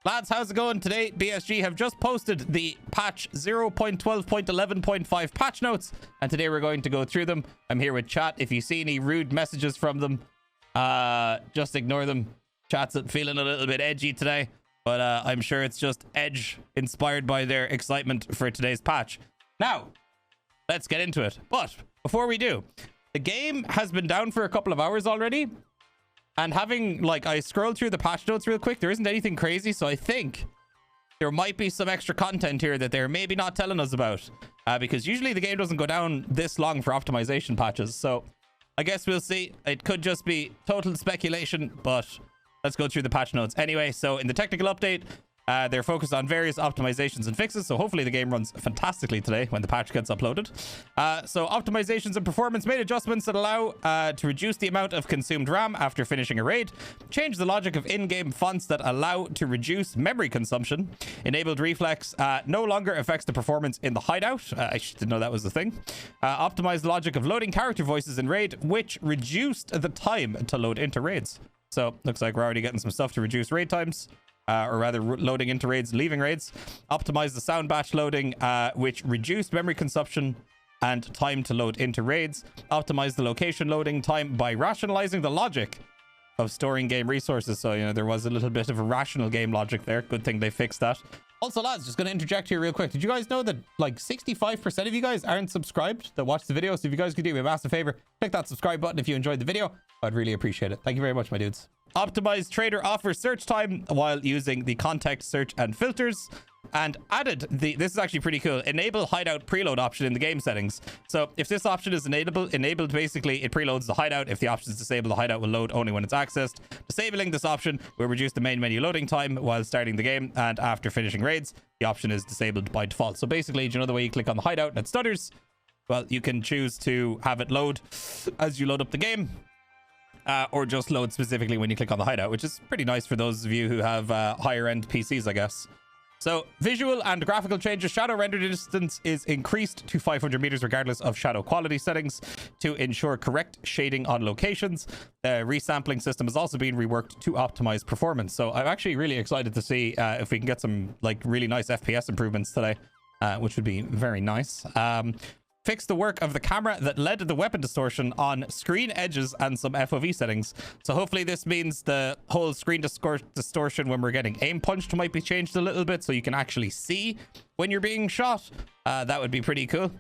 Lads, how's it going? Today, BSG have just posted the patch 0.12.11.5 patch notes, and today we're going to go through them. I'm here with chat. If you see any rude messages from them, just ignore them. Chat's feeling a little bit edgy today, but I'm sure it's just edge inspired by their excitement for today's patch. Now, let's get into it. But before we do, the game has been down for a couple of hours already. And having, like, I scrolled through the patch notes real quick. There isn't anything crazy, so I think there might be some extra content here that they're maybe not telling us about. Because usually the game doesn't go down this long for optimization patches. So I guess we'll see. It could just be total speculation, but let's go through the patch notes. Anyway, so in the technical update, they're focused on various optimizations and fixes, so hopefully the game runs fantastically today when the patch gets uploaded. So optimizations and performance made adjustments that allow to reduce the amount of consumed RAM after finishing a raid, change the logic of in-game fonts that allow to reduce memory consumption, enabled reflex no longer affects the performance in the hideout. I didn't know that was the thing. Optimized the logic of loading character voices in raid, which reduced the time to load into raids. So looks like we're already getting some stuff to reduce raid times. Or rather loading into raids, leaving raids. Optimize the sound batch loading, which reduced memory consumption and time to load into raids. Optimize the location loading time by rationalizing the logic of storing game resources. So, you know, there was a little bit of a rational game logic there. Good thing they fixed that. Also, lads, just going to interject here real quick. Did you guys know that like 65% of you guys aren't subscribed that watch the video? So if you guys could do me a massive favor, click that subscribe button if you enjoyed the video. I'd really appreciate it. Thank you very much, my dudes. Optimized trader offer search time while using the context search and filters, and added this is actually pretty cool, enable hideout preload option in the game settings. So if this option is enabled, basically it preloads the hideout. If the option is disabled, the hideout will load only when it's accessed. Disabling this option will reduce the main menu loading time while starting the game, and after finishing raids the option is disabled by default. So basically, do you know the way you click on the hideout and it stutters? Well, you can choose to have it load as you load up the game. Or just load specifically when you click on the hideout, which is pretty nice for those of you who have higher end PCs, I guess. So visual and graphical changes. Shadow render distance is increased to 500 meters regardless of shadow quality settings to ensure correct shading on locations. The resampling system has also been reworked to optimize performance. So I'm actually really excited to see if we can get some like really nice FPS improvements today, which would be very nice. Fix the work of the camera that led to the weapon distortion on screen edges and some FOV settings. So hopefully this means the whole screen distortion when we're getting aim punched might be changed a little bit so you can actually see when you're being shot. That would be pretty cool.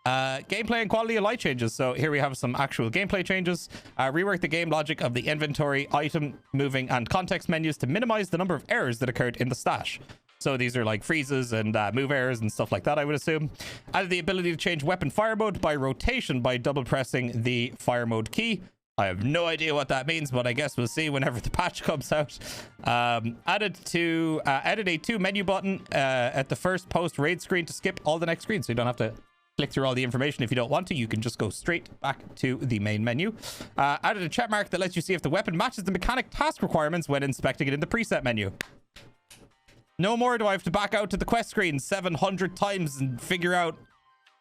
Gameplay and quality of light changes. So here we have some actual gameplay changes. Rework the game logic of the inventory, item, moving, and context menus to minimize the number of errors that occurred in the stash. So these are like freezes and move errors and stuff like that, I would assume. Added the ability to change weapon fire mode by rotation by double pressing the fire mode key. I have no idea what that means, but I guess we'll see whenever the patch comes out. Added a 2 menu button at the first post raid screen to skip all the next screens, so you don't have to click through all the information if you don't want to. You can just go straight back to the main menu. Added a check mark that lets you see if the weapon matches the mechanic task requirements when inspecting it in the preset menu. No more do I have to back out to the quest screen 700 times and figure out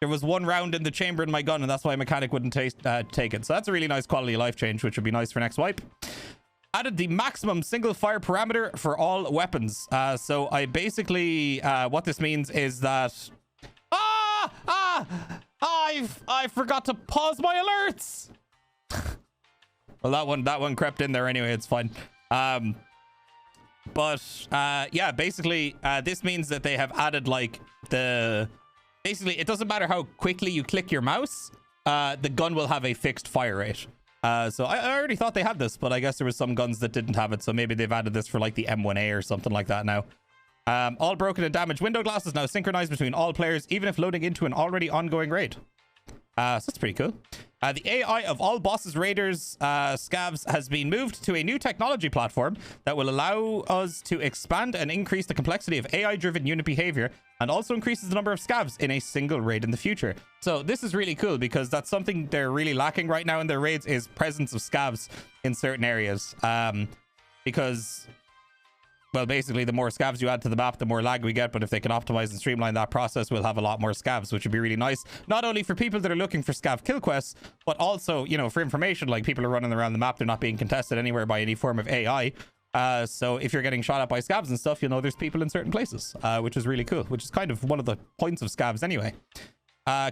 there was one round in the chamber in my gun, and that's why a mechanic wouldn't take it. So that's a really nice quality of life change, which would be nice for next wipe. Added the maximum single fire parameter for all weapons. So I basically, what this means is that... I forgot to pause my alerts! Well, that one crept in there anyway, it's fine. But yeah, basically this means that they have added like basically it doesn't matter how quickly you click your mouse, the gun will have a fixed fire rate. So I already thought they had this, but I guess there was some guns that didn't have it, so maybe they've added this for like the M1A or something like that now. All broken and damaged window glass is now synchronized between all players, even if loading into an already ongoing raid. So that's pretty cool. The AI of all bosses, raiders, scavs has been moved to a new technology platform that will allow us to expand and increase the complexity of AI-driven unit behavior, and also increases the number of scavs in a single raid in the future. So this is really cool because that's something they're really lacking right now in their raids, is presence of scavs in certain areas. Because... well, basically, the more scavs you add to the map, the more lag we get. But if they can optimize and streamline that process, we'll have a lot more scavs, which would be really nice. Not only for people that are looking for scav kill quests, but also, you know, for information, like people are running around the map, they're not being contested anywhere by any form of AI. So if you're getting shot at by scavs and stuff, you'll know there's people in certain places, which is really cool, which is kind of one of the points of scavs anyway.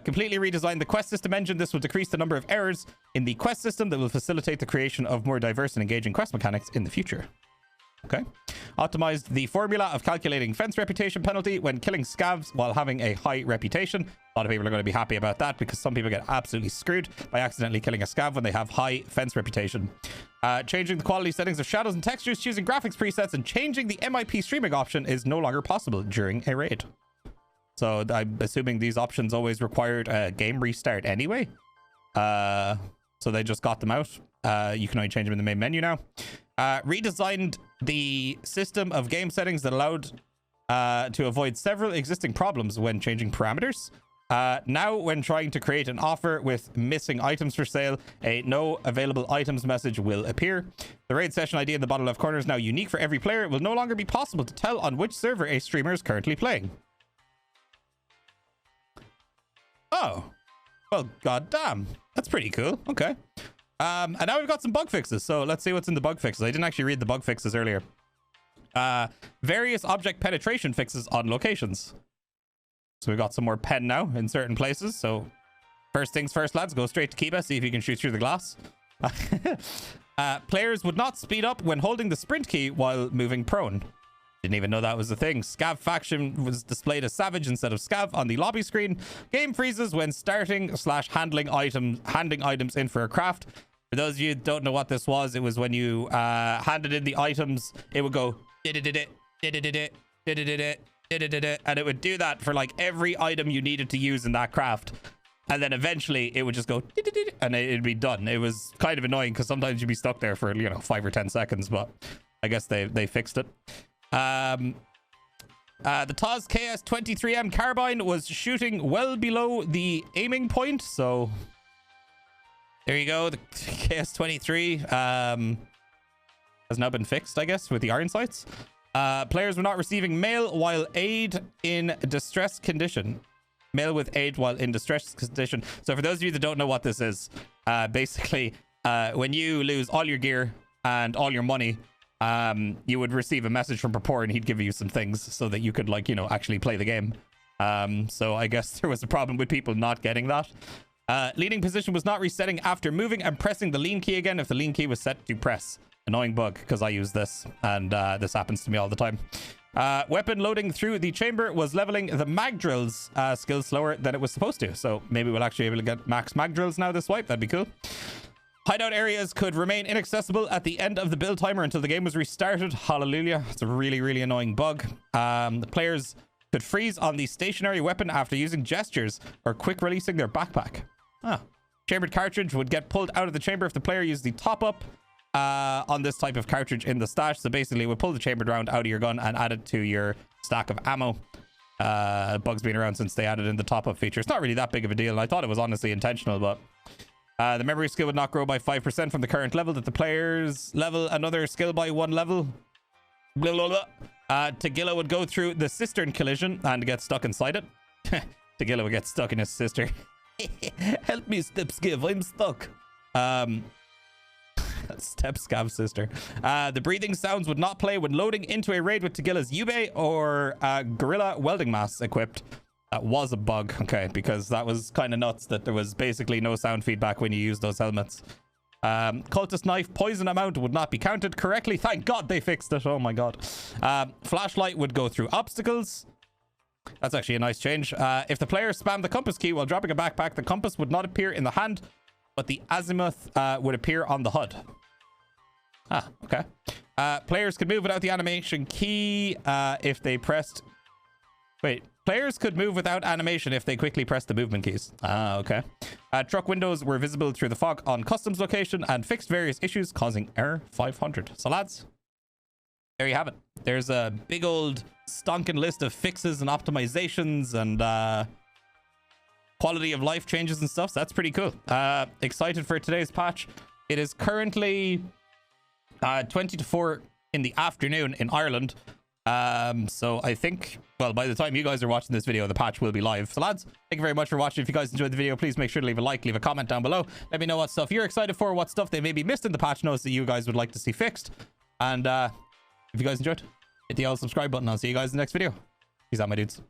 Completely redesigned the quest system engine. This will decrease the number of errors in the quest system that will facilitate the creation of more diverse and engaging quest mechanics in the future. Okay. Optimized the formula of calculating fence reputation penalty when killing scavs while having a high reputation. A lot of people are going to be happy about that because some people get absolutely screwed by accidentally killing a scav when they have high fence reputation. Changing the quality settings of shadows and textures, choosing graphics presets, and changing the MIP streaming option is no longer possible during a raid. So I'm assuming these options always required a game restart anyway. So they just got them out. You can only change them in the main menu now. Redesigned the system of game settings that allowed to avoid several existing problems when changing parameters. Now, when trying to create an offer with missing items for sale, a no available items message will appear. The raid session ID in the bottom left corner is now unique for every player. It will no longer be possible to tell on which server a streamer is currently playing. Oh, well, goddamn. That's pretty cool. Okay. And now we've got some bug fixes. So let's see what's in the bug fixes. I didn't actually read the bug fixes earlier. Various object penetration fixes on locations. So we've got some more pen now in certain places. So first things first, lads, go straight to Kiba. See if you can shoot through the glass. Players would not speed up when holding the sprint key while moving prone. Didn't even know that was a thing. Scav faction was displayed as savage instead of scav on the lobby screen. Game freezes when starting / handing items in for a craft. For those of you who don't know what this was, it was when you handed in the items, it would go and it would do that for like every item you needed to use in that craft. And then eventually it would just go and it'd be done. It was kind of annoying because sometimes you'd be stuck there for, you know, 5 or 10 seconds, but I guess they fixed it. The TOS KS-23M carbine was shooting well below the aiming point, so there you go. The KS-23 has now been fixed, I guess, with the iron sights. Players were not receiving mail while aid in distress condition. Mail with aid while in distress condition. So for those of you that don't know what this is, basically, when you lose all your gear and all your money, you would receive a message from Purport and he'd give you some things so that you could, like, you know, actually play the game. So I guess there was a problem with people not getting that. Leaning position was not resetting after moving and pressing the lean key again if the lean key was set to press. Annoying bug because I use this and this happens to me all the time. Weapon loading through the chamber was leveling the mag drills skill slower than it was supposed to. So maybe we'll actually be able to get max mag drills now this wipe. That'd be cool. Hideout areas could remain inaccessible at the end of the build timer until the game was restarted. Hallelujah. It's a really, really annoying bug. The players could freeze on the stationary weapon after using gestures or quick releasing their backpack. Chambered cartridge would get pulled out of the chamber if the player used the top up on this type of cartridge in the stash. So basically, we'll pull the chambered round out of your gun and add it to your stack of ammo. Bug's been around since they added in the top up feature. It's not really that big of a deal. I thought it was honestly intentional, but the memory skill would not grow by 5% from the current level that the players level another skill by 1 level. Blah, blah, blah. Tagilla would go through the cistern collision and get stuck inside it. Tagilla would get stuck in his sister. Help me, Stepskiv, I'm stuck. Step Scav sister. The breathing sounds would not play when loading into a raid with Tagilla's Yube or Gorilla welding mask equipped. That was a bug, okay, because that was kind of nuts that there was basically no sound feedback when you use those helmets. Cultist knife poison amount would not be counted correctly. Thank God they fixed it. Oh my God. Flashlight would go through obstacles. That's actually a nice change. If the player spammed the compass key while dropping a backpack, the compass would not appear in the hand, but the azimuth would appear on the HUD. Okay. Players could move without the animation key if they pressed... Wait, players could move without animation if they quickly pressed the movement keys. Okay. Truck windows were visible through the fog on customs location and fixed various issues causing error 500. So lads, there you have it. There's a big old stonking list of fixes and optimizations and quality of life changes and stuff. So that's pretty cool. Excited for today's patch. It is currently 20 to 4 in the afternoon in Ireland. So I think, well, by the time you guys are watching this video, the patch will be live. So lads, thank you very much for watching. If you guys enjoyed the video, please make sure to leave a like, leave a comment down below. Let me know what stuff you're excited for, what stuff they maybe missed in the patch notes that you guys would like to see fixed. And If you guys enjoyed, hit the old subscribe button. I'll see you guys in the next video. Peace out, my dudes.